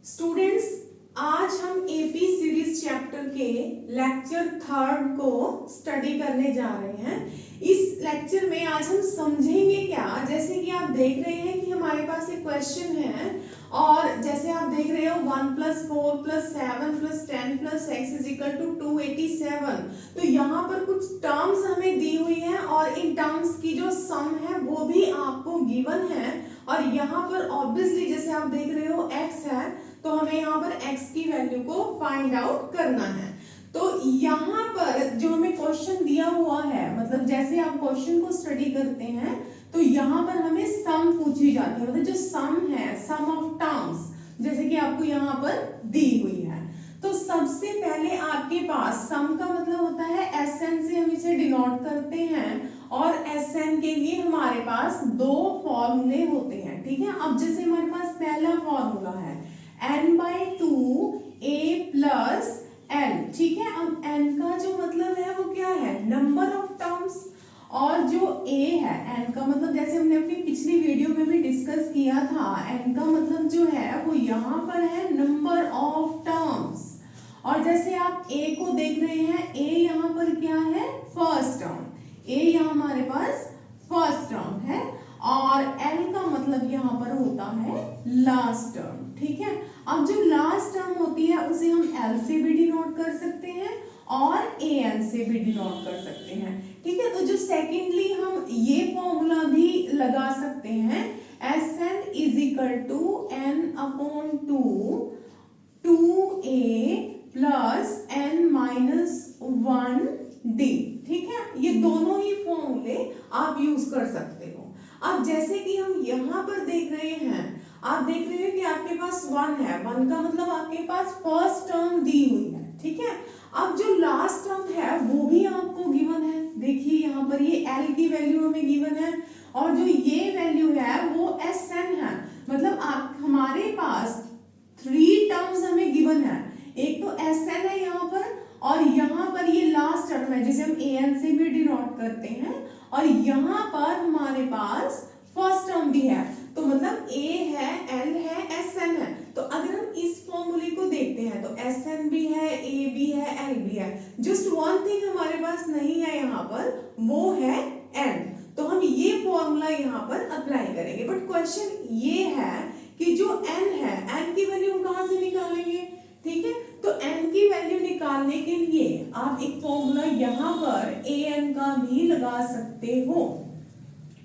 Students, आज हम AP series chapter के लेक्चर 3 को स्टडी करने जा रहे हैं। इस लेक्चर में आज हम समझेंगे क्या, जैसे कि आप देख रहे हैं कि हमारे पास एक क्वेश्चन है और जैसे आप देख रहे हो 1 + 4 + 7 + 10 + x = 287। तो यहाँ पर कुछ टर्म्स हमें दी हुई है और इन टर्म्स की जो सम है वो भी आपको गिवन है। और यहाँ पर ऑब्वियसली जैसे आप देख रहे हो x है, तो हमें यहाँ पर x की वैल्यू को फाइंड आउट करना है। तो यहाँ पर जो हमें क्वेश्चन दिया हुआ है, मतलब जैसे आप क्वेश्चन को स्टडी करते हैं तो यहाँ पर हमें सम पूछी जाती है, मतलब जो सम है, सम ऑफ टर्म्स, जैसे कि आपको यहाँ पर दी हुई है। तो सबसे पहले आपके पास सम का मतलब होता है Sn से हम इसे डिनोट करते हैं और Sn के लिए हमारे पास दो फॉर्मूले होते हैं, ठीक है। अब जैसे हमारे पास पहला फॉर्मूला है n/2 a + n, ठीक है। अब n का जो मतलब है वो क्या है, नंबर ऑफ टर्म्स, और जो a है, n का मतलब जैसे हमने अपनी पिछली वीडियो में भी डिस्कस किया था, n का मतलब जो है वो यहाँ पर है नंबर ऑफ टर्म्स। और जैसे आप a को देख रहे हैं, a यहाँ पर क्या है, फर्स्ट टर्म, a यहाँ हमारे पास फर्स्ट टर्म है और l का मतलब यहाँ पर होता है लास्ट टर्म, ठीक है। अब जो लास्ट टर्म होती है उसे हम l से भी डिनोट कर सकते हैं और an से भी डिनोट कर सकते हैं, ठीक है। तो जो सेकेंडली हम ये फॉर्मूला भी लगा सकते हैं, Sn = n/2 2a + n-1d, ठीक है। ये दोनों ही फॉर्मूले आप यूज कर सकते हो। अब जैसे कि हम यहाँ पर देख रहे हैं, आप देख रहे हो कि आपके पास 1 है, 1 का मतलब आपके पास फर्स्ट टर्म दी हुई है, ठीक है। अब जो लास्ट टर्म है वो भी आपको गिवन है, देखिए यहाँ पर ये l की वैल्यू हमें गिवन है और जो ये वैल्यू है वो Sn है, मतलब आप हमारे पास 3 टर्म्स हमें गिवन है। एक तो Sn है यहाँ पर और यहाँ पर ये लास्ट टर्म है जिसे हम an से भी डिनोट करते हैं और यहाँ पर हमारे पास फर्स्ट टर्म भी है, तो मतलब a है, l है, Sn है। तो अगर हम इस फॉर्मूले को देखते हैं तो Sn भी है, a भी है, l भी है। जस्ट वन थिंग हमारे पास नहीं है यहाँ पर, वो है n। तो हम ये फॉर्मूला यहाँ पर अप्लाई करेंगे, बट क्वेश्चन ये है कि जो n है, n की वैल्यू हम कहाँ से निकालेंगे, ठीक है। तो n की वैल्यू निकालने के लिए आप एक फॉर्मूला यहाँ पर an का भी लगा सकते हो।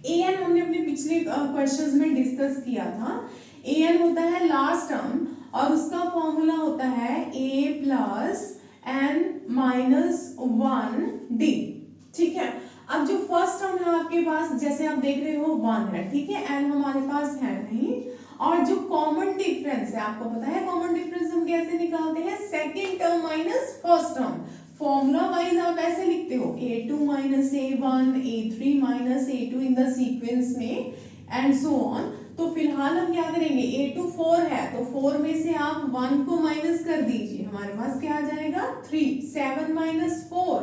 an हमने अपने पिछले क्वेश्चंस में डिस्कस किया था। an होता है लास्ट टर्म और उसका फॉर्मूला होता है a + n-1d, ठीक है। अब जो फर्स्ट टर्म है आपके पास, जैसे आप देख रहे हो 1 है, ठीक है, n हमारे पास है नहीं। और जो कॉमन डिफरेंस है, आपको पता है कॉमन डिफरेंस हम कैसे निकालते हैं, second term minus first term. Formula wise आप ऐसे लिखते हो a2 - a1 a3 - a2 in the sequence में एंड सो ऑन। तो फिलहाल हम क्या करेंगे, a2 4 है तो 4 में से आप 1 को माइनस कर दीजिए, हमारे पास क्या आ जाएगा 3। 7 - 4,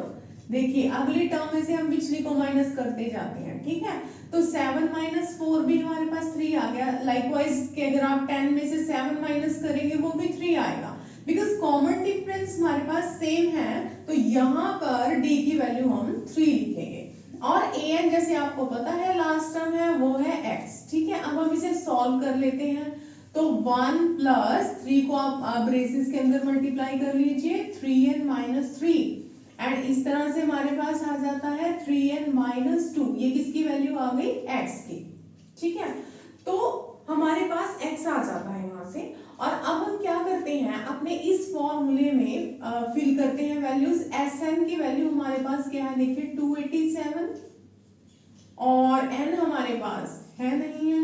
देखिए अगले टर्म में से हम पिछली को माइनस करते जाते हैं, ठीक है। तो 7 - 4 भी हमारे पास 3 आ गया। लाइकवाइज कि अगर आप 10 में से 7 माइनस करेंगे वो भी 3 आएगा, बिकॉज कॉमन डिफरेंस हमारे पास सेम है। तो यहाँ पर d की वैल्यू हम 3 लिखेंगे और an जैसे आपको पता है लास्ट टर्म है वो है x, ठीक है। अब हम इसे सॉल्व कर लेते हैं। तो 1 + 3 को आप ब्रेसेस के अंदर मल्टीप्लाई कर लीजिए, 3n - 3 एंड इस तरह से हमारे पास आ जाता है 3n - 2। ये किसकी वैल्यू आ गई, x की, ठीक है। तो हमारे पास x आ जाता है यहाँ से। और अब हम क्या करते हैं, अपने इस फॉर्मूले में फिल करते हैं वैल्यूज। Sn की वैल्यू हमारे पास क्या है, देखिए 287 और n हमारे पास है नहीं है,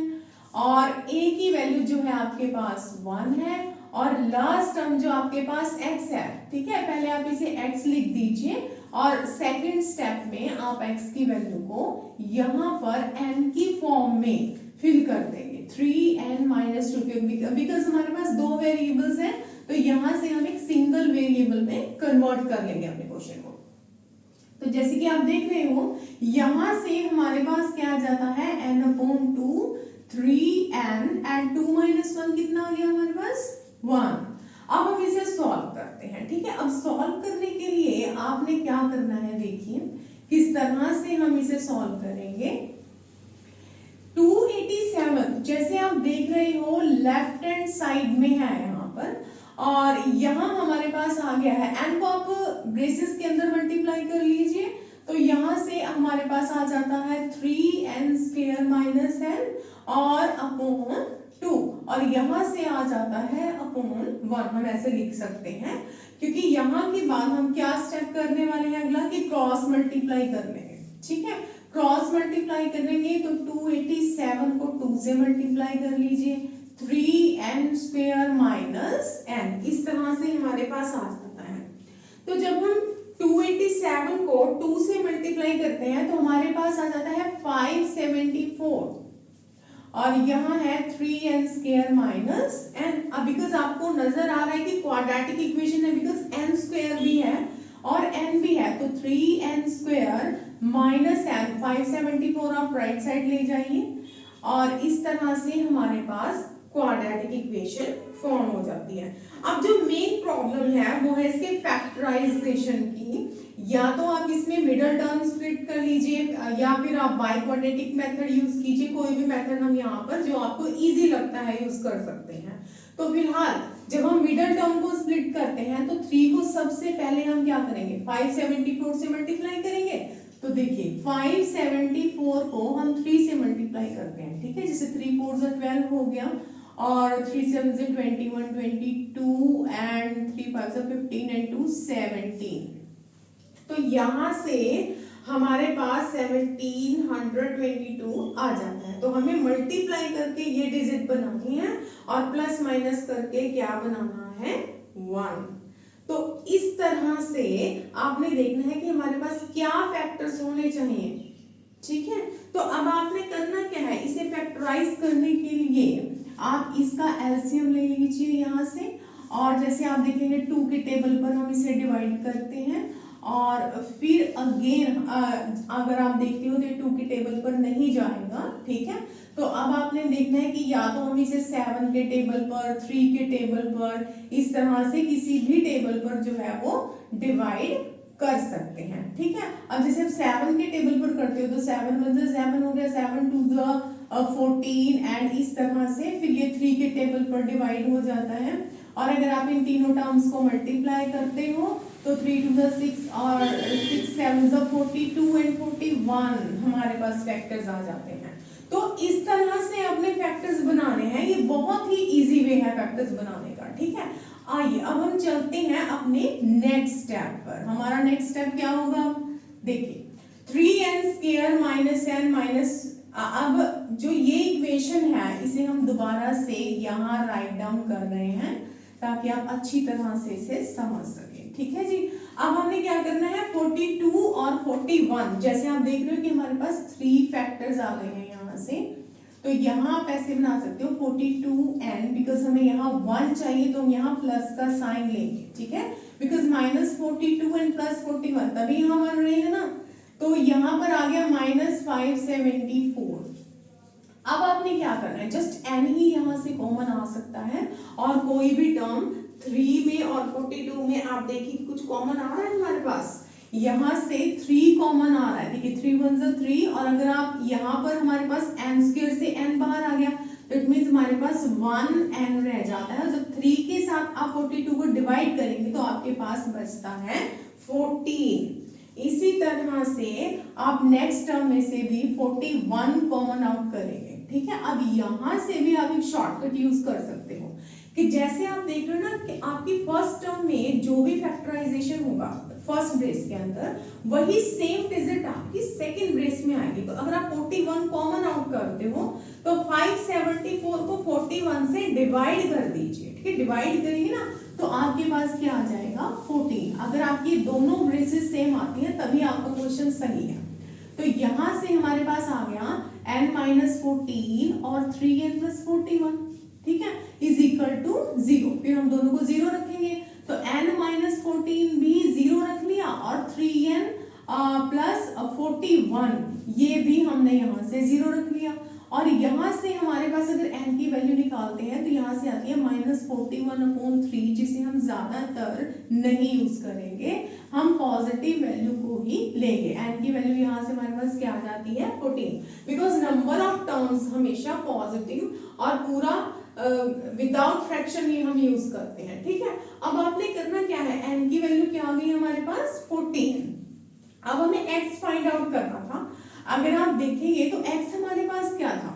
और a की वैल्यू जो है आपके पास 1 है और लास्ट टर्म जो आपके पास x है, ठीक है। पहले आप इसे x लिख दीजिए और सेकंड स्टेप में आप x की वैल्यू को यहाँ पर n की फॉर्म में फिल कर देंगे, 3n - 2, बिकॉज हमारे पास दो वेरिएबल्स हैं तो यहाँ से हम एक सिंगल वेरिएबल में कन्वर्ट कर लेंगे अपने क्वेश्चन को। तो जैसे कि आप देख रहे हो यहाँ से हमारे पास क्या आ जाता है, n/2 3n एंड 2 - 1 कितना आ गया हमारे पास 1। अब हम इसे सॉल्व करते हैं, ठीक है। अब सॉल्व करने के लिए आपने क्या करना है, देखिए किस तरह से हम इसे सॉल्व करेंगे। 287 जैसे आप देख रहे हो लेफ्ट हैंड साइड में है यहाँ पर, और यहाँ हमारे पास आ गया है n को आप ब्रेसेस के अंदर मल्टीप्लाई कर लीजिए, तो यहाँ से हमारे पास आ जाता है 3n² माइनस n और अपॉन 2, और यहाँ से आ जाता है अपॉन 1। हम ऐसे लिख सकते हैं क्योंकि यहाँ के बाद हम क्या स्टेप करने वाले हैं अगला, कि क्रॉस मल्टीप्लाई कर लेंगे, ठीक है। क्रॉस मल्टीप्लाई करेंगे तो 287 को 2 से मल्टीप्लाई कर लीजिए, 3n² माइनस n, इस तरह से हमारे पास आ जाता है। तो जब हम 287 को 2 से मल्टीप्लाई करते हैं तो हमारे पास आ जाता है 574, और यहाँ है 3n² माइनस n। अब बिकॉज आपको नजर आ रहा है कि क्वाड्रेटिक इक्वेशन है, बिकॉज n² भी है और n भी है, तो 3n² माइनस n, 574 आप राइट साइड ले जाइए, और इस तरह से हमारे पास क्वाड्रेटिक इक्वेशन फॉर्म हो जाती है। अब जो मेन प्रॉब्लम है वो है इसके फैक्टराइजेशन की। या तो आप इसमें मिडल टर्म स्प्लिट कर लीजिए, या फिर आप बाय क्वाड्रेटिक मेथड यूज कीजिए, कोई भी मेथड हम यहाँ पर जो आपको इजी लगता है यूज कर सकते हैं। तो फिलहाल जब हम मिडल टर्म को स्प्लिट करते हैं तो 3 को सबसे पहले हम क्या करेंगे, 574 से मल्टीप्लाई करेंगे। तो देखिए 574 को हम 3 से मल्टीप्लाई करते हैं, ठीक है। जैसे 3 4 12 हो गया, और 3 7 21 22 एंड 3 5 15 एंड 2 17। तो यहाँ से हमारे पास 1722 आ जाता है। तो हमें मल्टीप्लाई करके ये डिजिट बनानी है और प्लस माइनस करके क्या बनाना है, 1। तो इस तरह से आपने देखना है कि हमारे पास क्या फैक्टर्स होने चाहिए, ठीक है। तो अब आपने करना क्या है, इसे फैक्टराइज करने के लिए आप इसका एलसीएम ले लीजिए यहाँ से, और जैसे आप देखेंगे 2 के टेबल पर हम इसे डिवाइड करते हैं, और फिर अगेन अगर आप देखते हो तो 2 के टेबल पर नहीं जाएगा, ठीक है। तो अब आपने देखना है कि या तो हम इसे 7 के टेबल पर, 3 के टेबल पर, इस तरह से किसी भी टेबल पर जो है वो डिवाइड कर सकते हैं, ठीक है। अब जैसे आप 7 के टेबल पर करते हो तो 7 1 से 7 हो गया, 7 2 14 एंड इस तरह से फिर ये 3 के टेबल पर डिवाइड हो जाता है। और अगर आप इन तीनों टर्म्स को मल्टीप्लाई करते हो तो 3 2 6 और 6 7 42 एंड 41 हमारे पास फैक्टर्स आ जाते हैं। तो इस तरह से अपने फैक्टर्स बनाने हैं, ये बहुत ही इजी वे है फैक्टर्स बनाने का, ठीक है। आइए अब हम चलते हैं अपने नेक्स्ट स्टेप पर। हमारा नेक्स्ट स्टेप क्या होगा, देखिए 3n² माइनस n माइनस, अब जो ये इक्वेशन है इसे हम दोबारा से यहाँ राइट डाउन कर रहे हैं ताकि आप अच्छी तरह से इसे समझ सकें, ठीक है जी। अब हमने क्या करना है, 42 और 41, जैसे आप देख रहे हो कि हमारे पास 3 फैक्टर्स आ गए हैं यहाँ से, तो यहाँ आप ऐसे बना सकते हो 42n, बिकॉज हमें यहाँ 1 चाहिए तो हम यहाँ प्लस का साइन लेंगे, ठीक है। बिकॉज -42 एंड +41 तभी यहाँ 1 रहेगा ना, तो यहाँ पर आ गया -574। अब आपने क्या करना है, जस्ट n ही यहाँ से कॉमन आ सकता है, और कोई भी टर्म 3 में और 42 में आप देखिए कुछ कॉमन आ रहा है हमारे पास, यहाँ से 3 कॉमन आ रहा है, देखिए 3 1 3, और अगर आप यहाँ पर हमारे पास n² से n बाहर आ गया तो इट मीन्स हमारे पास 1n रह जाता है। जब 3 के साथ आप 42 को डिवाइड करेंगे तो आपके पास बचता है 14। इसी तरह से आप नेक्स्ट टर्म में से भी 41 कॉमन आउट करेंगे, ठीक है। अब यहाँ से भी आप एक शॉर्टकट यूज कर सकते हो कि जैसे आप देख रहे हो ना कि आपकी फर्स्ट टर्म में जो भी फैक्टराइजेशन होगा फर्स्ट ब्रेस के अंदर, वही सेम डिजिट आपकी सेकंड ब्रेस में आएगी। तो अगर आप 41 कॉमन आउट करते हो तो 574 को 41 से डिवाइड कर दीजिए, ठीक है। डिवाइड करेंगे ना तो आपके पास क्या आ जाएगा, 14। अगर आपकी दोनों ब्रेसेस सेम आती हैं तभी आपका क्वेश्चन सही है। तो यहाँ से हमारे पास आ गया n-14 और 3n + 41, ठीक है, इज इक्वल टू 0। फिर हम दोनों को 0 रखेंगे तो n-14 भी 0 रख लिया, और 3n + 41 ये भी हमने यहाँ से 0 रख लिया, और यहाँ से हमारे पास अगर n की वैल्यू निकालते हैं तो यहाँ से आती है -41/3, जिसे हम ज्यादातर नहीं यूज करेंगे, हम पॉजिटिव वैल्यू को ही लेंगे। n की वैल्यू यहाँ से हमारे पास क्या आ जाती है 14, बिकॉज नंबर ऑफ टर्म्स हमेशा पॉजिटिव और पूरा विदाउट फ्रैक्शन ही हम यूज करते हैं, ठीक है। अब आपने करना क्या है, n की वैल्यू क्या आ गई हमारे पास 14। अब हमें x फाइंड आउट करना था। अगर आप देखेंगे तो x हमारे पास क्या था,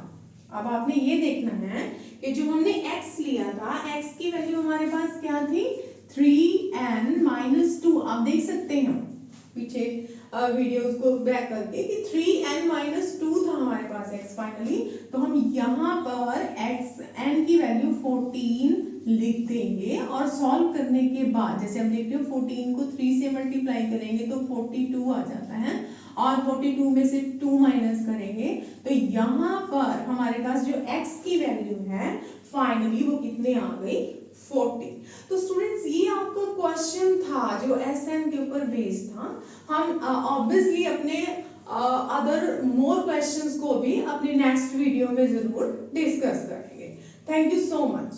अब आपने ये देखना है कि जो हमने x लिया था, x की वैल्यू हमारे पास क्या थी 3n-2। आप देख सकते हैं पीछे वीडियोस को बैक करके कि 3n-2 था हमारे पास x फाइनली। तो हम यहाँ पर x n की वैल्यू 14 लिख देंगे और सॉल्व करने के बाद जैसे हम देख रहे हो 14 को 3 से मल्टीप्लाई करेंगे तो 42 आ जाता है, और 42 में से 2 माइनस करेंगे तो यहाँ पर हमारे पास जो x की वैल्यू है फाइनली वो कितने आ गई 40। तो स्टूडेंट्स ये आपका क्वेश्चन था जो एसएम के ऊपर बेस्ड था। हम ऑब्वियसली अपने अदर मोर क्वेश्चंस को भी अपने नेक्स्ट वीडियो में जरूर डिस्कस करेंगे। Thank you so much.